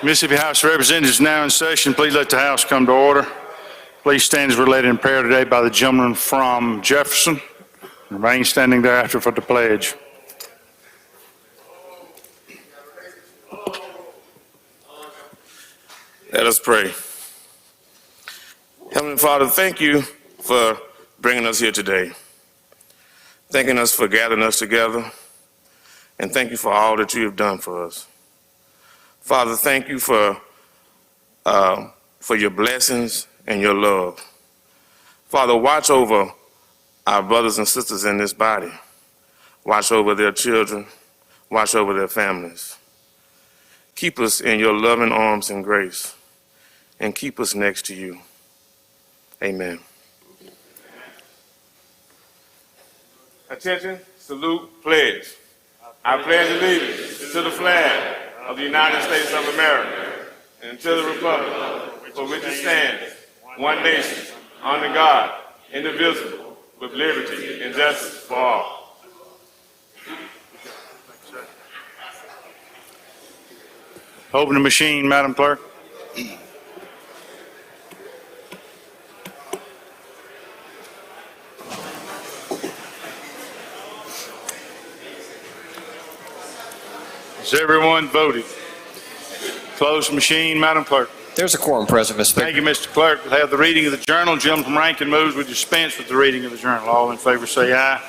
Mississippi House of Representatives is now in session. Please let the House come to order. Please stand as we're led in prayer today by the gentleman from Jefferson. Remain standing thereafter for the pledge. Let us pray. Heavenly Father, thank you for bringing us here today. Thanking us for gathering us together. And thank you for all that you have done for us. Father, thank you for your blessings and your love. Father, watch over our brothers and sisters in this body. Watch over their children. Watch over their families. Keep us in your loving arms and grace, and keep us next to you. Amen. Attention, salute, pledge. I pledge allegiance to the flag of the United States of America and to the republic for which it stands, one nation, under God, indivisible, with liberty and justice for all. Open the machine, Madam Clerk. Has everyone voted? Close the machine, Madam Clerk. There's a quorum present, Mr. Speaker. Thank you, Mr. Clerk. We'll have the reading of the journal. Gentleman from Rankin moves we dispense with the reading of the journal. All in favor say aye.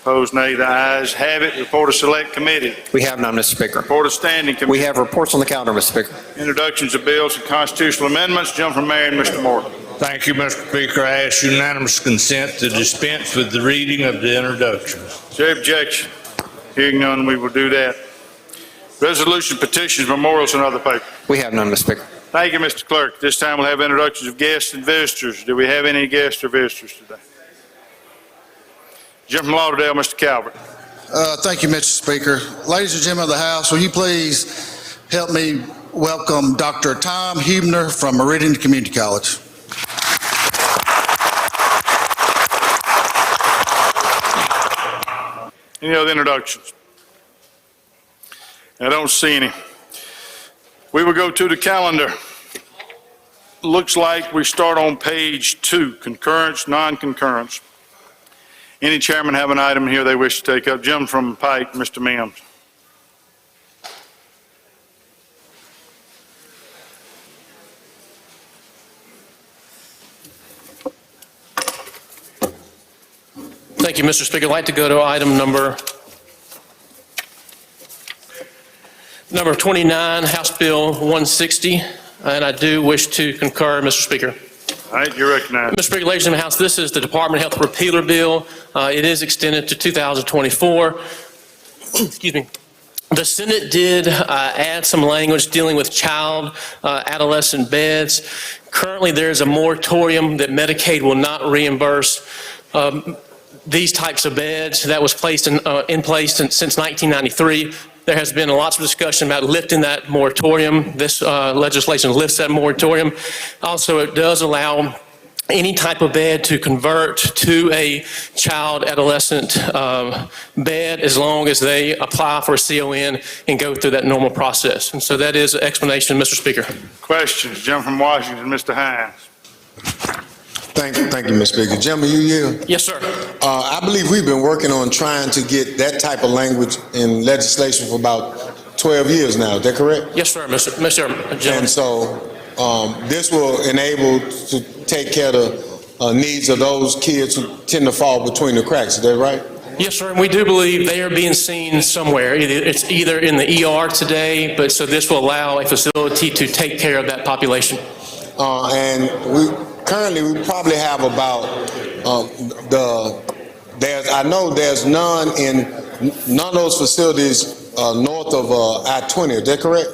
Opposed, nay. The ayes have it. Report of Select Committee. We have none, Mr. Speaker. Report of Standing Committee. We have reports on the calendar, Mr. Speaker. Introductions of bills and constitutional amendments. Gentleman from Marion, Mr. Morgan. Thank you, Mr. Speaker. I ask unanimous consent to dispense with the reading of the introductions. Is there objection? Hearing none, we will do that. Resolution, petitions, memorials, and other papers. We have none, Mr. Speaker. Thank you, Mr. Clerk. This time we'll have introductions of guests and visitors. Do we have any guests or visitors today? Gentleman from Lauderdale, Mr. Calvert. Thank you, Mr. Speaker. Ladies and gentlemen of the House, will you please help me welcome Dr. Tom Huebner from Meridian Community College. Any other introductions? I don't see any. We will go to the calendar. Looks like we start on page 2, concurrence, non-concurrence. Any chairman have an item here they wish to take up? Jim from Pike, Mr. Mims. Thank you, Mr. Speaker. I'd like to go to item number 29, House Bill 160, and I do wish to concur, Mr. Speaker. All right, you're recognized. Mr. Speaker, ladies and gentlemen, House, this is the Department of Health repealer bill. It is extended to 2024. Excuse me. The Senate did add some language dealing with child adolescent beds. Currently, there's a moratorium that Medicaid will not reimburse these types of beds. That was placed in place since 1993. There has been lots of discussion about lifting that moratorium. This legislation lifts that moratorium. Also, it does allow any type of bed to convert to a child adolescent bed as long as they apply for a CON and go through that normal process. And so that is an explanation, Mr. Speaker. Questions? Jim from Washington, Mr. Hines. Thank you, Mr. Speaker. Gentlemen, you yield? Yes, sir. I believe we've been working on trying to get that type of language in legislation for about 12 years now. Is that correct? Yes, sir, Mr. Chairman. And so this will enable to take care of the needs of those kids who tend to fall between the cracks. Is that right? Yes, sir, and we do believe they are being seen somewhere. It's either in the ER today, but so this will allow a facility to take care of that population. And currently we probably have about I know there's none of those facilities north of I-20. Is that correct?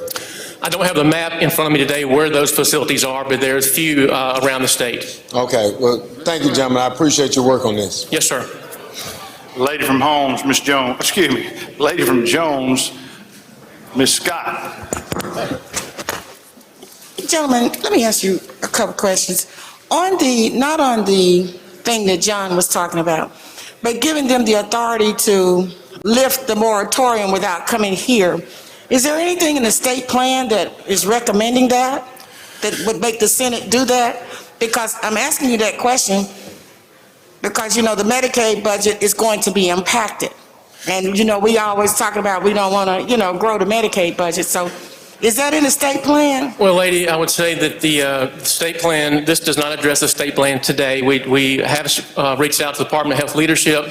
I don't have the map in front of me today where those facilities are, but there's a few around the state. Okay. Well, thank you, gentlemen. I appreciate your work on this. Yes, sir. Lady from Holmes, Ms. Jones. Excuse me. Lady from Jones, Ms. Scott. Gentlemen, let me ask you a couple questions. Not on the thing that John was talking about, but giving them the authority to lift the moratorium without coming here. Is there anything in the state plan that is recommending that would make the Senate do that? Because I'm asking you that question because, you know, the Medicaid budget is going to be impacted. And, you know, we always talk about we don't want to, you know, grow the Medicaid budget. So is that in the state plan? Well, lady, I would say that the state plan, this does not address the state plan today. We have reached out to the Department of Health leadership.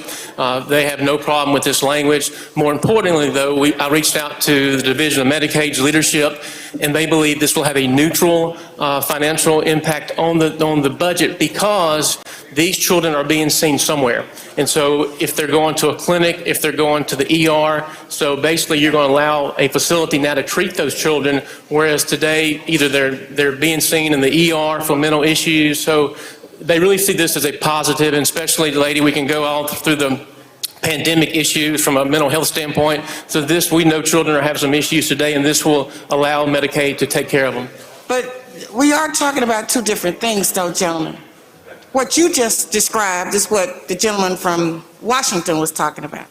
They have no problem with this language. More importantly, though, I reached out to the Division of Medicaid's leadership, and they believe this will have a neutral financial impact on the budget because these children are being seen somewhere. And so if they're going to a clinic, if they're going to the ER, so basically you're going to allow a facility now to treat those children, whereas today either they're being seen in the ER for mental issues. So they really see this as a positive, and especially, lady, we can go all through the pandemic issues from a mental health standpoint. So this, we know children are having some issues today, and this will allow Medicaid to take care of them. But we are talking about two different things, though, gentlemen. What you just described is what the gentleman from Washington was talking about.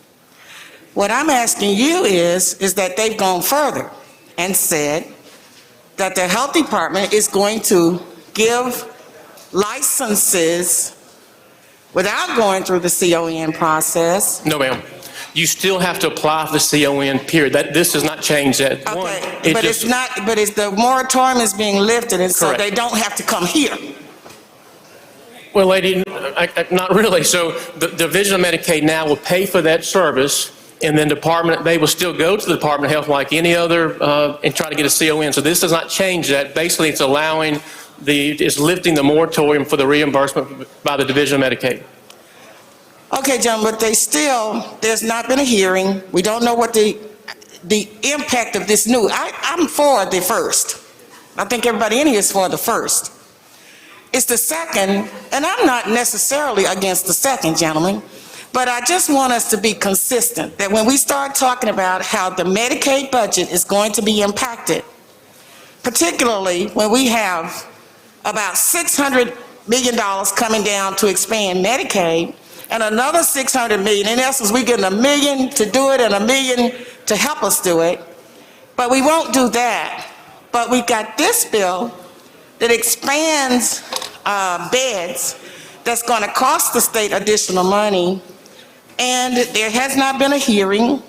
What I'm asking you is that they've gone further and said that the health department is going to give licenses without going through the CON process. No, ma'am. You still have to apply for the CON, period. This does not change that. Okay, but it's not, but it's the moratorium is being lifted, and so Correct. they don't have to come here. Well, lady, not really. So the Division of Medicaid now will pay for that service, and then they will still go to the Department of Health like any other and try to get a CON. So this does not change that. Basically, it's it's lifting the moratorium for the reimbursement by the Division of Medicaid. Okay, John, but there's not been a hearing. We don't know what the impact of this new. I'm for the first. I think everybody in here is for the first. It's the second, and I'm not necessarily against the second, gentlemen, but I just want us to be consistent that when we start talking about how the Medicaid budget is going to be impacted, particularly when we have about $600 million coming down to expand Medicaid, and another $600 million. In essence, we're getting $1 million to do it and $1 million to help us do it. But we won't do that. But we got this bill that expands beds that's going to cost the state additional money. And there has not been a hearing.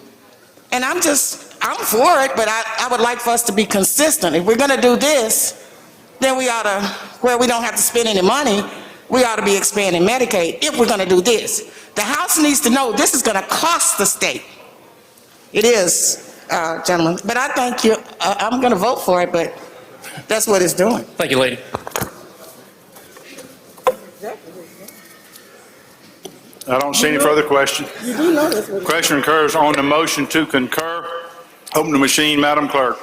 And I'm for it, but I would like for us to be consistent. If we're going to do this, then we ought to, where we don't have to spend any money, we ought to be expanding Medicaid if we're going to do this. The House needs to know this is going to cost the state. It is, gentlemen. But I thank you. I'm going to vote for it, but that's what it's doing. Thank you, lady. I don't see any further questions. Question occurs on the motion to concur. Open the machine, Madam Clerk.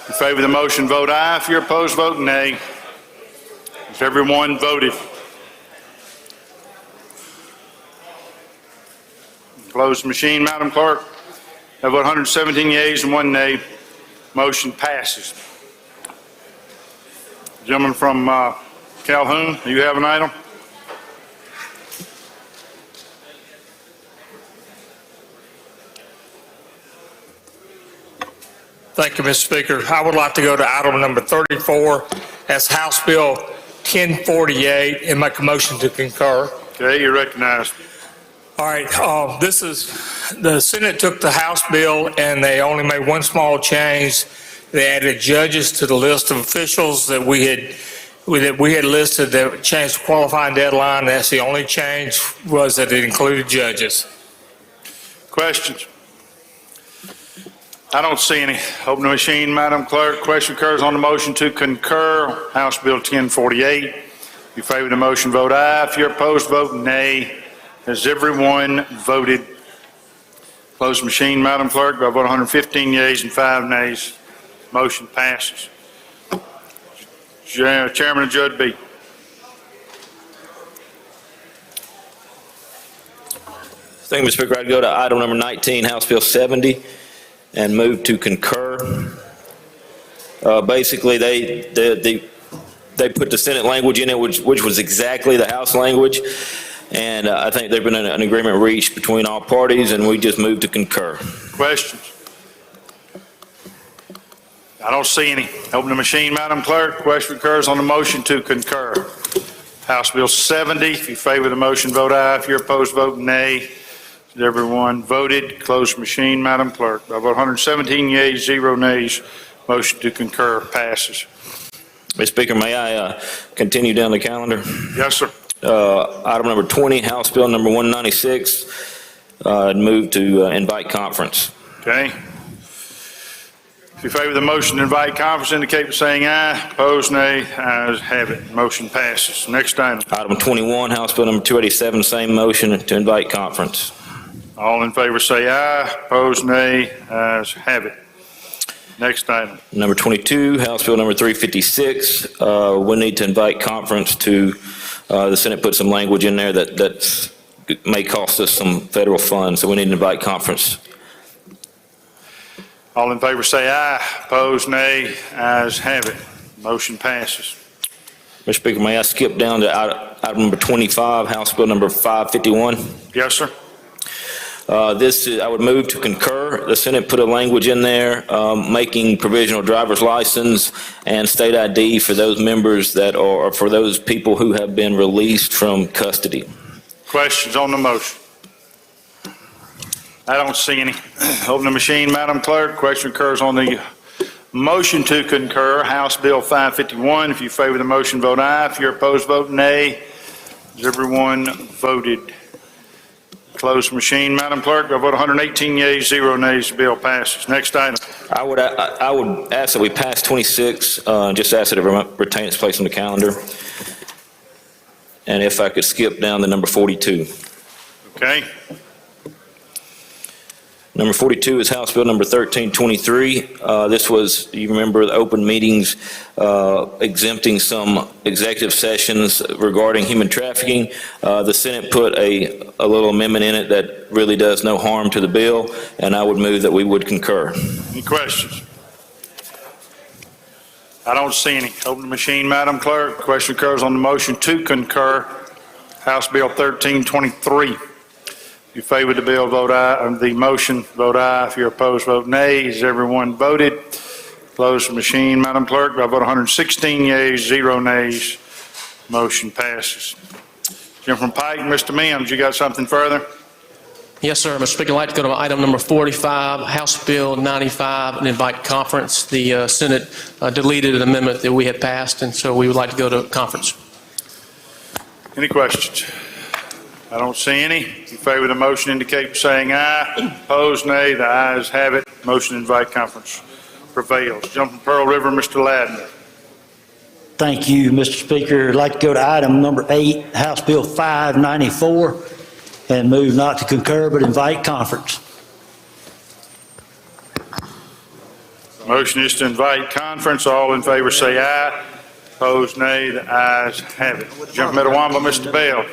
In favor of the motion, vote aye. If you're opposed, vote nay. Has everyone voted? Close the machine, Madam Clerk. Have 117 yeas and 1 nay. Motion passes. Gentleman from Calhoun, do you have an item? Thank you, Mr. Speaker. I would like to go to item number 34, that's House Bill 1048, and make a motion to concur. Okay, you're recognized. All right, the Senate took the House bill and they only made one small change. They added judges to the list of officials that we had listed that changed the qualifying deadline. That's the only change, was that it included judges. Questions? I don't see any. Open the machine, Madam Clerk. Question occurs on the motion to concur, House Bill 1048. If you favor the motion, vote aye. If you're opposed, vote nay. Has everyone voted? Close the machine, Madam Clerk. By vote 115 yeas and 5 nays, motion passes. Chairman and Judge B. Thank you, Mr. Speaker. I'd go to item number 19, House Bill 70, and move to concur. Basically, they put the Senate language in it, which was exactly the House language, and I think there's been an agreement reached between all parties, and we just moved to concur. Questions? I don't see any. Open the machine, Madam Clerk. Question occurs on the motion to concur. House Bill 70. If you favor the motion, vote aye. If you're opposed, vote nay. Has everyone voted? Close the machine, Madam Clerk. By vote 117 yeas, 0 nays, motion to concur passes. Mr. Speaker, may I continue down the calendar? Yes, sir. Item number 20, House Bill number 196, move to invite conference. Okay. If you favor the motion to invite conference, indicate by saying aye. Opposed, nay. Ayes have it. Motion passes. Next item. Item 21, House Bill number 287, same motion to invite conference. All in favor say aye. Opposed, nay. Ayes have it. Next item. Number 22, House Bill number 356, we need to invite conference to, the Senate put some language in there that may cost us some federal funds, so we need to invite conference. All in favor say aye. Opposed, nay. Ayes have it. Motion passes. Mr. Speaker, may I skip down to item number 25, House Bill number 551? Yes, sir. I would move to concur. The Senate put a language in there making provisional driver's license and state ID for those members that are, for those people who have been released from custody. Questions on the motion? I don't see any. Open the machine, Madam Clerk. Question occurs on the motion to concur, House Bill 551. If you favor the motion, vote aye. If you're opposed, vote nay. Has everyone voted? Close the machine, Madam Clerk. By vote 118 yeas, 0 nays, the bill passes. Next item. I would ask that we pass 26, just ask that it retain its place on the calendar. And if I could skip down to number 42. Okay. Number 42 is House Bill number 1323. This was, you remember, the open meetings exempting some executive sessions regarding human trafficking. The Senate put a little amendment in it that really does no harm to the bill, and I would move that we would concur. Any questions? I don't see any. Open the machine, Madam Clerk. Question occurs on the motion to concur, House Bill 1323. If you favor the bill, vote aye. The motion, vote aye. If you're opposed, vote nay. Has everyone voted? Close the machine, Madam Clerk. By vote 116 yeas, 0 nays, motion passes. From Pike, Mr. Mims, you got something further? Yes, sir. Mr. Speaker, I'd like to go to item number 45, House Bill 95, and invite conference. The Senate deleted an amendment that we had passed, and so we would like to go to conference. Any questions? I don't see any. If you favor the motion, indicate by saying aye. Opposed, nay. The ayes have it. Motion to invite conference prevails. Jump from Pearl River, Mr. Ladner. Thank you, Mr. Speaker. I'd like to go to item number 8, House Bill 594, and move not to concur but invite conference. Motion is to invite conference. All in favor say aye. Opposed, nay. The ayes have it. Jump from Metawamba, Mr. Bell.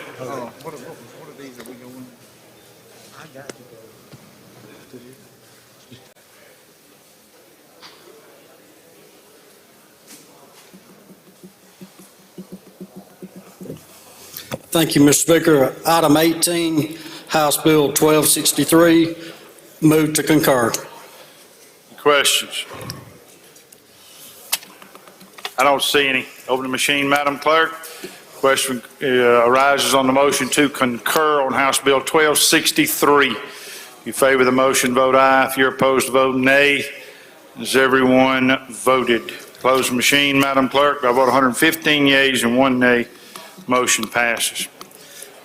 Thank you, Mr. Speaker. Item 18, House Bill 1263, move to concur. Questions? I don't see any. Open the machine, Madam Clerk. Question arises on the motion to concur on House Bill 1263. If you favor the motion, vote aye. If you're opposed, vote nay. Has everyone voted? Close the machine, Madam Clerk. By vote 115 yeas and 1 nay, motion passes.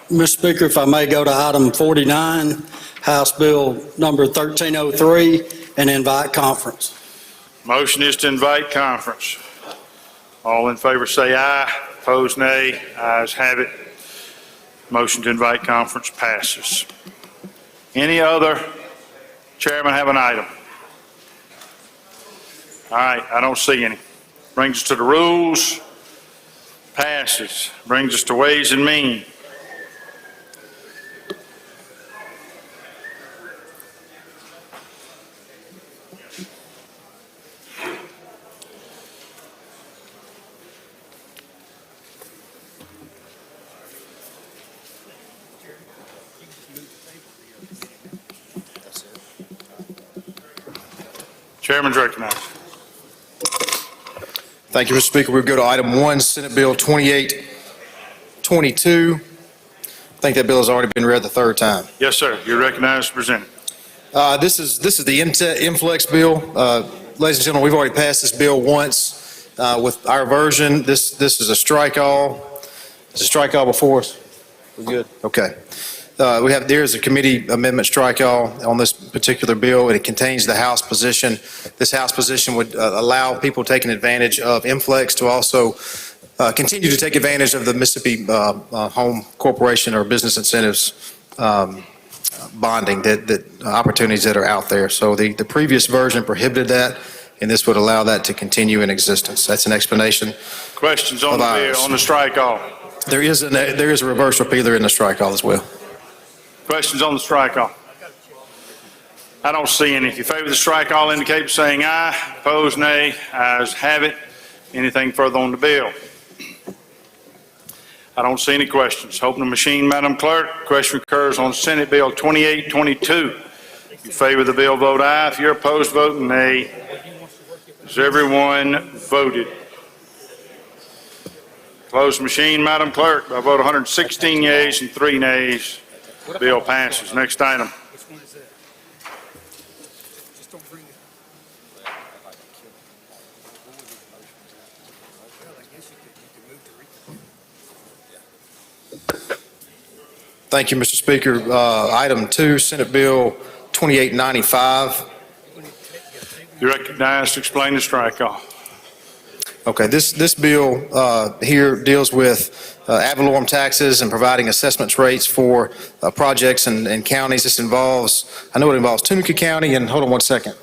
Mr. Speaker, if I may go to item 49, House Bill number 1303, and invite conference. Motion is to invite conference. All in favor say aye. Opposed, nay. Ayes have it. Motion to invite conference passes. Any other? Chairman have an item? All right, I don't see any. Brings us to the rules. Passes. Brings us to Ways and Means. Chairman's recognized. Thank you, Mr. Speaker. We'll go to item 1, Senate Bill 2822. I think that bill has already been read the third time. Yes, sir. You're recognized to present it. This is the inflex bill. Ladies and gentlemen, we've already passed this bill once with our version. This is a strike all. Is a strike all before us? We're good. Okay. There is a committee amendment strike all on this particular bill, and it contains the House position. This House position would allow people taking advantage of inflex to also continue to take advantage of the Mississippi Home Corporation or business incentives bonding that opportunities that are out there. So the previous version prohibited that, and this would allow that to continue in existence. That's an explanation. Questions on the bill, on the strike all? There is a reverse repealer in the strike all as well. Questions on the strike all? I don't see any. If you favor the strike all, indicate by saying aye. Opposed, nay. Ayes have it. Anything further on the bill? I don't see any questions. Open the machine, Madam Clerk. Question occurs on Senate Bill 2822. If you favor the bill, vote aye. If you're opposed, vote nay. Has everyone voted? Close the machine, Madam Clerk. By vote 116 yeas and 3 nays, the bill passes. Next item. Thank you, Mr. Speaker. Item 2, Senate Bill 2895. You're recognized to explain the strike all. Okay, this bill here deals with ad valorem taxes and providing assessment rates for projects and counties. This involves, I know it involves Tunica County and, hold on one second.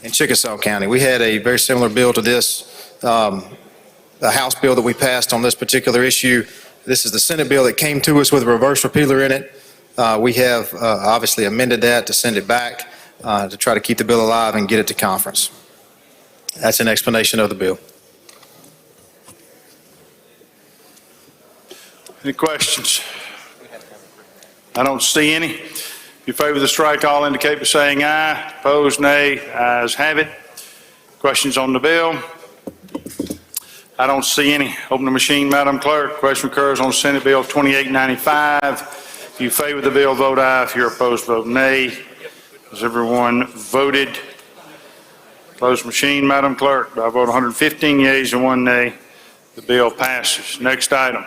In Chickasaw County. We had a very similar bill to this, a House bill that we passed on this particular issue. This is the Senate bill that came to us with a reverse repealer in it. We have obviously amended that to send it back to try to keep the bill alive and get it to conference. That's an explanation of the bill. Any questions? I don't see any. If you favor the strike all, indicate by saying aye. Opposed, nay. Ayes have it. Questions on the bill? I don't see any. Open the machine, Madam Clerk. Question occurs on Senate Bill 2895. If you favor the bill, vote aye. If you're opposed, vote nay. Has everyone voted? Close machine, Madam Clerk. By vote 115 yeas and 1 nay, the bill passes. Next item.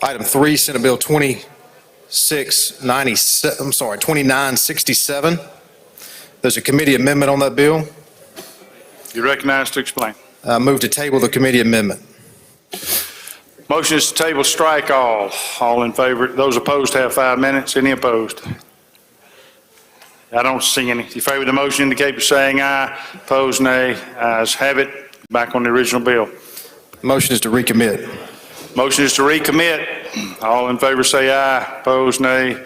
Item 3, Senate Bill 2967. There's a committee amendment on that bill. You're recognized to explain. Move to table the committee amendment. Motion is to table strike all. All in favor? Those opposed have 5 minutes. Any opposed? I don't see any. If you favor the motion, indicate by saying aye. Opposed, nay. Ayes have it. Back on the original bill. Motion is to recommit. Motion is to recommit. All in favor say aye. Opposed, nay.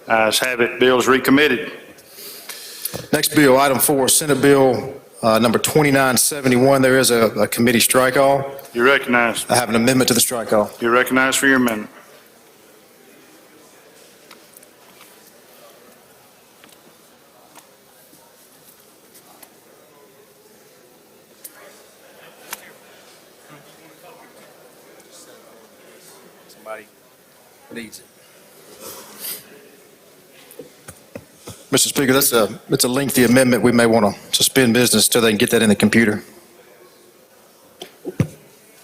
Ayes have it. Bill is recommitted. Next bill, item 4, Senate Bill number 2971. There is a committee strike all. You're recognized. I have an amendment to the strike all. You're recognized for your amendment. Somebody needs it. Mr. Speaker, that's a lengthy amendment. We may want to suspend business till they can get that in the computer.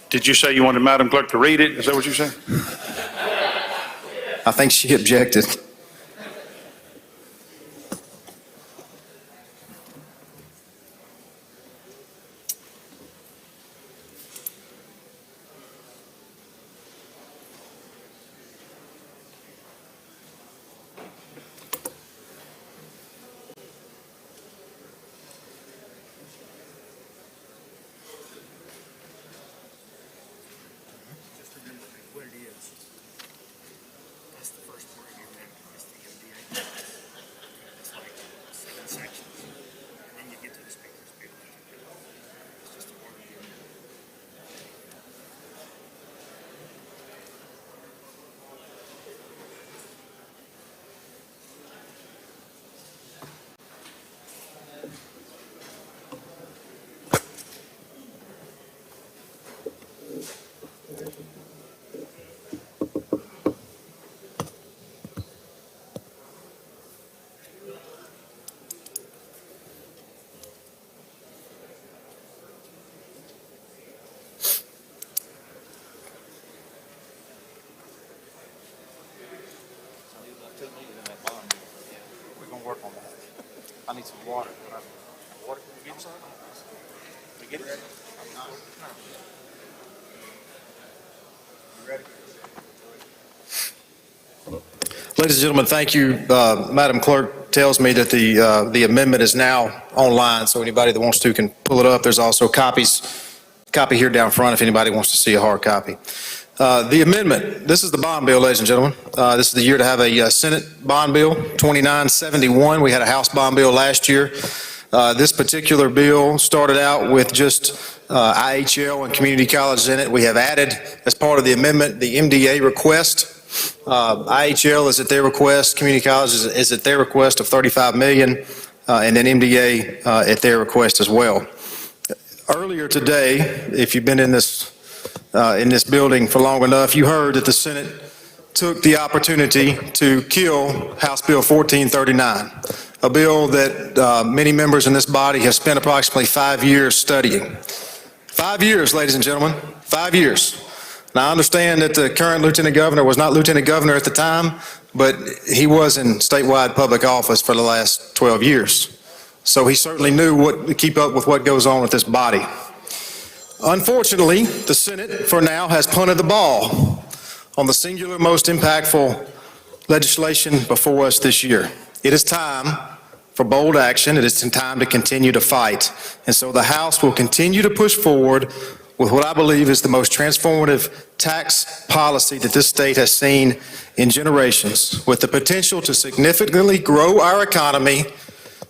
Did you say you wanted Madam Clerk to read it? Is that what you said? I think she objected. Ladies and gentlemen, thank you. Madam Clerk tells me that the amendment is now online, so anybody that wants to can pull it up. There's also copy here down front if anybody wants to see a hard copy. The amendment, this is the bond bill, ladies and gentlemen. This is the year to have a Senate bond bill, 2971. We had a House bond bill last year. This particular bill started out with just IHL and community colleges in it. We have added, as part of the amendment, the MDA request. IHL is at their request, community colleges is at their request of $35 million, and then MDA at their request as well. Earlier today, if you've been in this building for long enough, you heard that the Senate took the opportunity to kill House Bill 1439, a bill that many members in this body have spent approximately 5 years studying. 5 years, ladies and gentlemen, 5 years. Now, I understand that the current lieutenant governor was not lieutenant governor at the time, but he was in statewide public office for the last 12 years. So he certainly knew what to keep up with what goes on with this body. Unfortunately, the Senate, for now, has punted the ball on the singular most impactful legislation before us this year. It is time for bold action. It is time to continue to fight. And so the House will continue to push forward with what I believe is the most transformative tax policy that this state has seen in generations, with the potential to significantly grow our economy,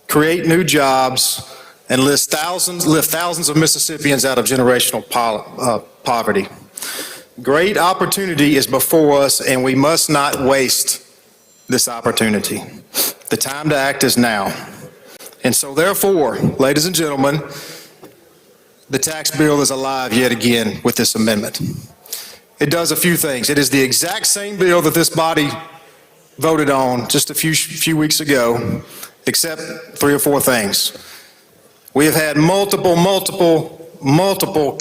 create new jobs, and lift thousands of Mississippians out of generational poverty. Great opportunity is before us, and we must not waste this opportunity. The time to act is now. And so therefore, ladies and gentlemen, the tax bill is alive yet again with this amendment. It does a few things. It is the exact same bill that this body voted on just a few weeks ago, except 3 or 4 things. We have had multiple,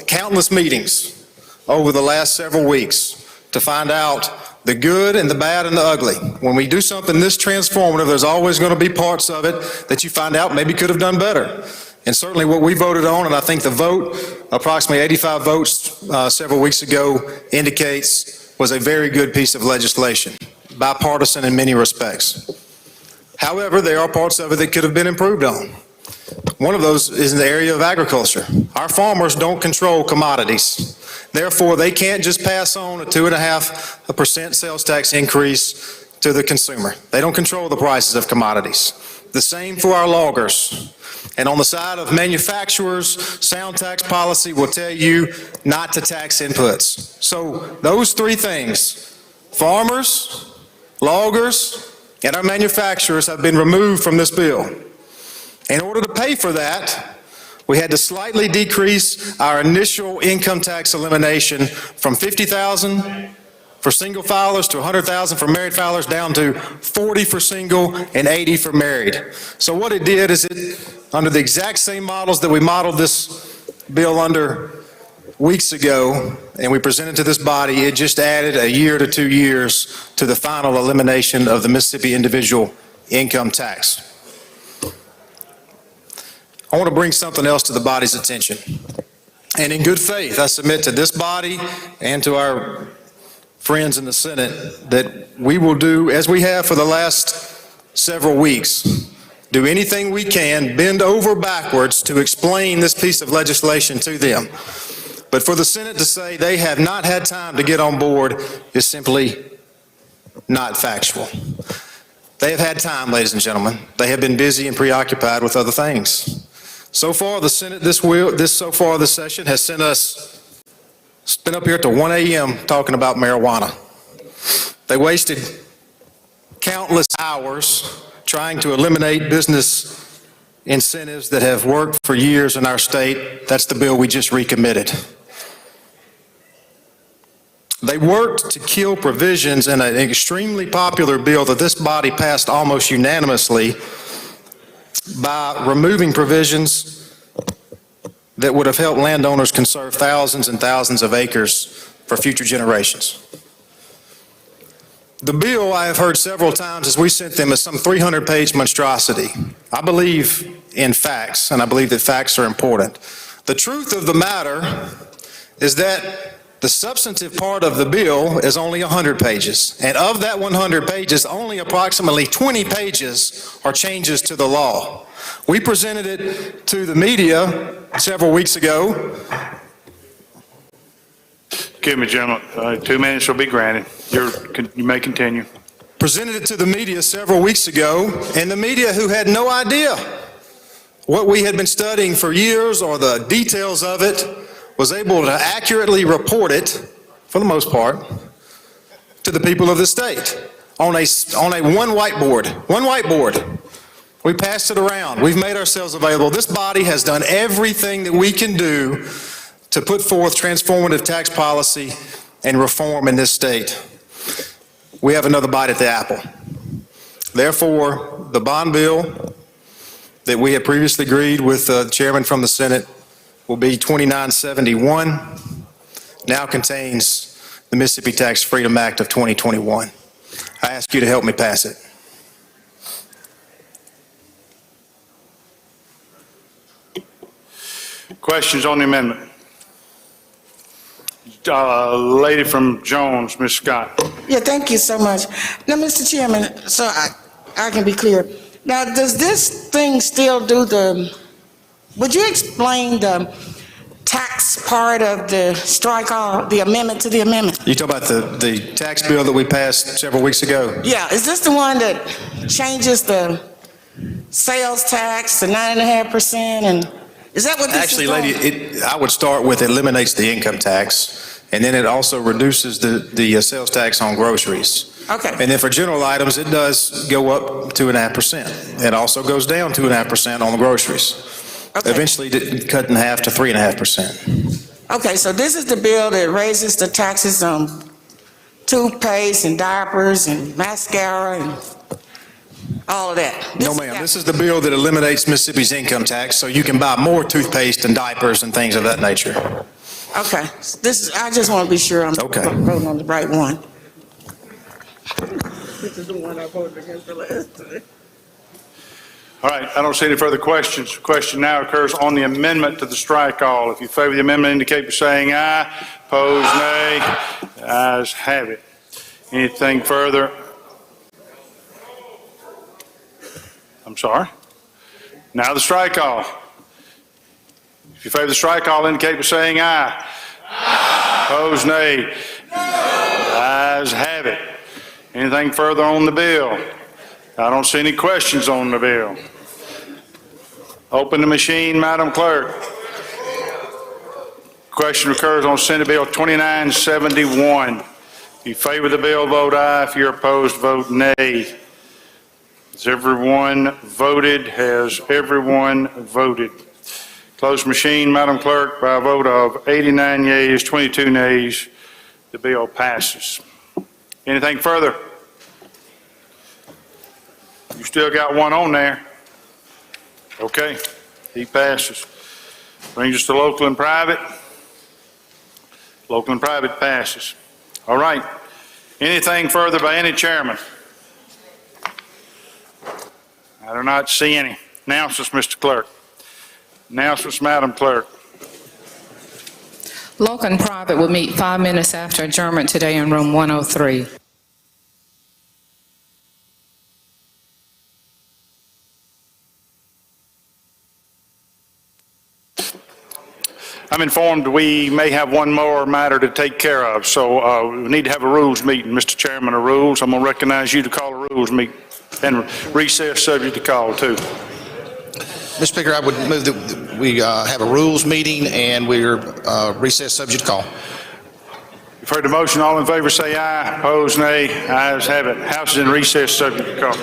countless meetings over the last several weeks to find out the good and the bad and the ugly. When we do something this transformative, there's always going to be parts of it that you find out maybe could have done better. And certainly what we voted on, and I think the vote, approximately 85 votes several weeks ago, indicates was a very good piece of legislation, bipartisan in many respects. However, there are parts of it that could have been improved on. One of those is in the area of agriculture. Our farmers don't control commodities. Therefore, they can't just pass on a 2.5% sales tax increase to the consumer. They don't control the prices of commodities. The same for our loggers. And on the side of manufacturers, sound tax policy will tell you not to tax inputs. So those 3 things, farmers, loggers, and our manufacturers, have been removed from this bill. In order to pay for that, we had to slightly decrease our initial income tax elimination from $50,000 for single filers to $100,000 for married filers, down to $40,000 for single and $80,000 for married. So what it did is it, under the exact same models that we modeled this bill under weeks ago, and we presented to this body, it just added a year to 2 years to the final elimination of the Mississippi individual income tax. I want to bring something else to the body's attention. And in good faith, I submit to this body and to our friends in the Senate that we will do, as we have for the last several weeks, do anything we can, bend over backwards to explain this piece of legislation to them. But for the Senate to say they have not had time to get on board is simply not factual. They have had time, ladies and gentlemen. They have been busy and preoccupied with other things. So far, the Senate this session has sent us, it's been up here till 1 a.m. talking about marijuana. They wasted countless hours trying to eliminate business incentives that have worked for years in our state. That's the bill we just recommitted. They worked to kill provisions in an extremely popular bill that this body passed almost unanimously by removing provisions that would have helped landowners conserve thousands and thousands of acres for future generations. The bill, I have heard several times as we sent them, is some 300-page monstrosity. I believe in facts, and I believe that facts are important. The truth of the matter is that the substantive part of the bill is only 100 pages, and of that 100 pages, only approximately 20 pages are changes to the law. We presented it to the media several weeks ago. Excuse me, gentlemen. 2 minutes will be granted. You may continue. Presented it to the media several weeks ago, and the media, who had no idea what we had been studying for years or the details of it, was able to accurately report it, for the most part, to the people of the state on one whiteboard. We passed it around. We've made ourselves available. This body has done everything that we can do to put forth transformative tax policy and reform in this state. We have another bite at the apple. Therefore, the bond bill that we had previously agreed with the chairman from the Senate will be 2971, now contains the Mississippi Tax Freedom Act of 2021. I ask you to help me pass it. Questions on the amendment? Lady from Jones, Ms. Scott. Yeah, thank you so much. Now, Mr. Chairman, so I can be clear. Now, does this thing still do would you explain the tax part of the strike all, the amendment to the amendment? You talk about the tax bill that we passed several weeks ago? Yeah, is this the one that changes the sales tax to 9.5%? And is that what this Actually, is lady, I would start with eliminates the income tax, and then it also reduces the sales tax on groceries. Okay. And then for general items, it does go up 2.5%. It also goes down 2.5% on the groceries. Okay. Eventually cut in half to 3.5%. Okay, so this is the bill that raises the taxes on toothpaste and diapers and mascara and all of that. No, ma'am. This is the bill that eliminates Mississippi's income tax, so you can buy more toothpaste and diapers and things of that nature. Okay, I just want to be sure I'm voting on the right one. This is the one I voted against the last time. All right, I don't see any further questions. The question now occurs on the amendment to the strike all. If you favor the amendment, indicate by saying aye. Opposed, nay. Ayes have it. Anything further? I'm sorry. Now the strike all. If you favor the strike all, indicate by saying aye. Opposed, nay. Ayes have it. Anything further on the bill? I don't see any questions on the bill. Open the machine, Madam Clerk. Question occurs on Senate Bill 2971. If you favor the bill, vote aye. If you're opposed, vote nay. Has everyone voted? Has everyone voted? Close machine, Madam Clerk. By a vote of 89 yeas, 22 nays, the bill passes. Anything further? You still got one on there. Okay, he passes. Brings us to local and private. Local and private passes. All right. Anything further by any chairman? I do not see any. Announcements, Mr. Clerk. Announcements, Madam Clerk. Local and private will meet 5 minutes after adjournment today in room 103. I'm informed we may have one more matter to take care of, so we need to have a rules meeting. Mr. Chairman of Rules, I'm going to recognize you to call a rules meeting and recess subject to call, too. Mr. Speaker, I would move that we have a rules meeting and we're recess subject to call. You've heard the motion. All in favor say aye. Opposed, nay. Ayes have it. House is in recess subject to call.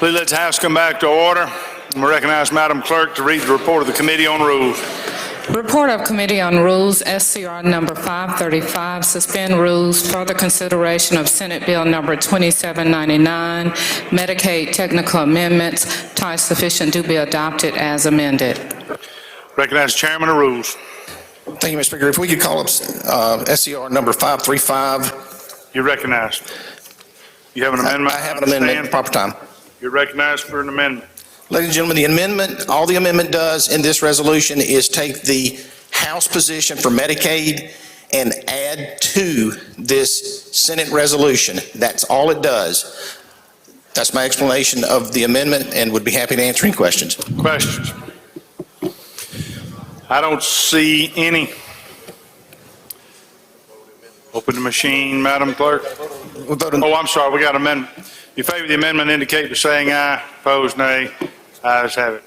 Please let the House come back to order. We recognize Madam Clerk to read the report of the Committee on Rules. Report of Committee on Rules, SCR number 535, suspend rules, further consideration of Senate Bill number 2799, Medicaid technical amendments, time sufficient to be adopted as amended. Recognize the Chairman of Rules. Thank you, Mr. Speaker. If we could call up SCR number 535. You're recognized. You have an amendment? I have an amendment, proper time. You're recognized for an amendment. Ladies and gentlemen, the amendment, all the amendment does in this resolution is take the House position for Medicaid and add to this Senate resolution. That's all it does. That's my explanation of the amendment, and would be happy to answer any questions. Questions? I don't see any. Open the machine, Madam Clerk. Oh, I'm sorry, we got an amendment. You favor the amendment indicate by saying aye, opposed nay. Ayes have it.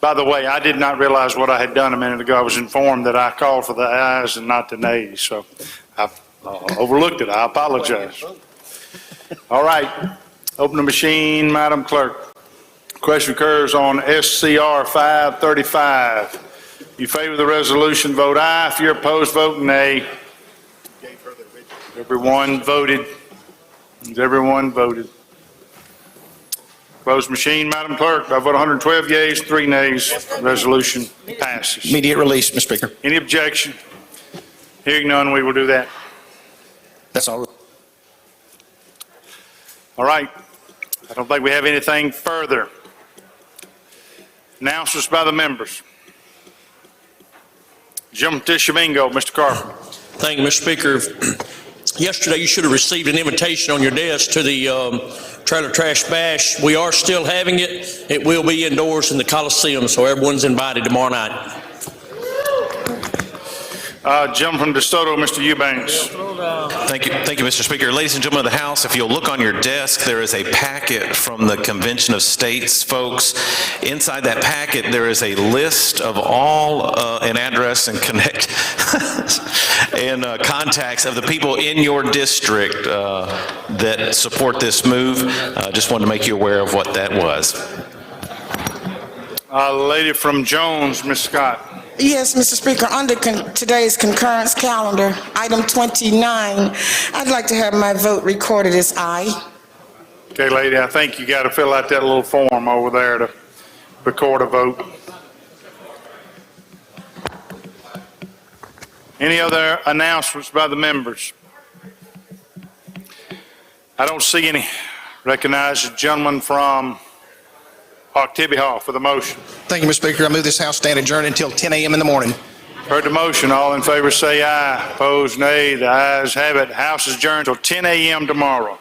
By the way, I did not realize what I had done a minute ago. I was informed that I called for the ayes and not the nays, so I overlooked it. I apologize. All right, open the machine, Madam Clerk. Question occurs on SCR 535. You favor the resolution, vote aye. If you're opposed, vote nay. Everyone voted. Everyone voted. Closed machine, Madam Clerk. I vote 112 yeas, 3 nays. Resolution passes. Immediate release, Mr. Speaker. Any objection? Hearing none, we will do that. That's all. All right. I don't think we have anything further. Announcements by the members. Jim Tishomingo, Mr. Carpenter. Thank you, Mr. Speaker. Yesterday, you should have received an invitation on your desk to the Trailer Trash Bash. We are still having it. It will be indoors in the Coliseum, so everyone's invited tomorrow night. Jim from DeSoto, Mr. Eubanks. Thank you, Mr. Speaker. Ladies and gentlemen of the House, if you'll look on your desk, there is a packet from the Convention of States folks. Inside that packet, there is a list of all an address and connect and contacts of the people in your district that support this move. Just wanted to make you aware of what that was. Lady from Jones, Ms. Scott. Yes, Mr. Speaker, under today's concurrence calendar, item 29, I'd like to have my vote recorded as aye. Okay, lady, I think you got to fill out that little form over there to record a vote. Any other announcements by the members? I don't see any. Recognize the gentleman from Tibby Hall for the motion. Thank you, Mr. Speaker. I move this House stand adjourned until 10 a.m. in the morning. Heard the motion. All in favor say aye. Opposed, nay. The ayes have it. House is adjourned until 10 a.m. tomorrow.